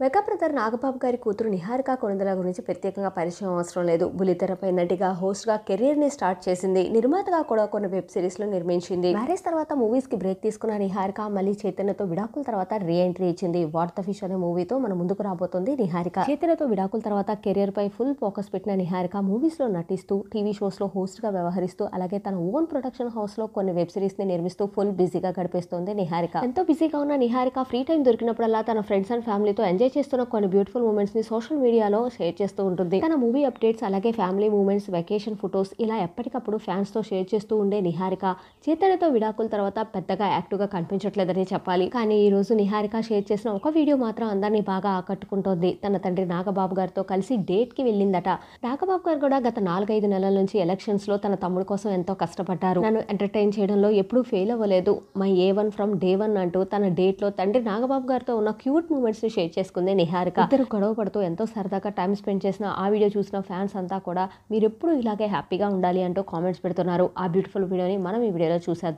Mega brother Nagababu గారి కూతురు నిహారిక కొణిదెల గురించి ప్రత్యేకంగా పరిచయం అవసరం లేదు. బుల్లితెరపై నటిగా, హోస్ట్గా కెరీర్ని స్టార్ట్ చేసింది. నిర్మాతగా కూడా కొన్ని వెబ్ సిరీస్లు నిర్మించింది. మ్యారేజ్ తర్వాత మూవీస్కి బ్రేక్ తీసుకున్న నిహారిక మళ్ళీ చైతన్యతో విడాకుల తర్వాత రీ ఎంట్రీ ఇచ్చింది. వాట్ ద ఫిష్ అనే మూవీతో మన ముందుకు రాబోతోంది నిహారిక. చైతన్యతో విడాకుల తర్వాత కెరీర్ పై ఫుల్ ఫోకస్ పెట్టిన నిహారిక మూవీస్లో నటిస్తూ, టీవీ షోస్లో హోస్ట్గా వ్యవహరిస్తూ, అలాగే తన ఓన్ ప్రొడక్షన్ హౌస్లో కొన్ని వెబ్ సిరీస్ని నిర్మిస్తూ ఫుల్ బిజీగా గడిపేస్తోంది నిహారిక. ఎంతో బిజీగా ఉన్న నిహారిక ఫ్రీ టైం దొరికినప్పుడల్లా తన ఫ్రెండ్స్ అండ్ ఫ్యామిలీతో ఎంజాయ్ చేస్తున్న కొన్ని బ్యూటిఫుల్ మూమెంట్స్ ని సోషల్ మీడియాలో షేర్ చేస్తూ ఉంటుంది. తన మూవీ అప్డేట్స్, అలాగే ఫ్యామిలీ మూమెంట్స్, వెకేషన్ ఫొటోస్ ఇలా ఎప్పటికప్పుడు ఫ్యాన్స్ తో షేర్ చేస్తూ ఉండే నిహారిక చైతన్యతో విడాకుల తర్వాత పెద్దగా యాక్టివ్ గా కనిపించట్లేదని చెప్పాలి. కానీ ఈ రోజు నిహారిక షేర్ చేసిన ఒక వీడియో మాత్రం అందరినీ బాగా ఆకట్టుకుంటోంది. తన తండ్రి నాగబాబు గారితో కలిసి డేట్ కి వెళ్ళిందట. నాగబాబు గారు కూడా గత 4-5 నెలల నుంచి ఎలక్షన్స్ లో తన తమ్ముడు కోసం ఎంతో కష్టపడ్డారు. నన్ను ఎంటర్టైన్ చేయడంలో ఎప్పుడూ ఫెయిల్ అవ్వలేదు, మై A1 ఫ్రమ్ డే 1 అంటూ తన డేట్ లో తండ్రి నాగబాబు గారితో ఉన్న క్యూట్ మూమెంట్స్ ని షేర్ చేసుకుంది నిహారిక. ఇద్దరు గొడవ పడుతూ ఎంతో సరదాగా టైం స్పెండ్ చేసిన ఆ వీడియో చూసిన ఫ్యాన్స్ అంతా కూడా మీరెప్పుడు ఇలాగే హ్యాపీగా ఉండాలి అంటూ కామెంట్స్ పెడుతున్నారు. ఆ బ్యూటిఫుల్ వీడియోని మనం ఈ వీడియోలో చూసేద్దాం.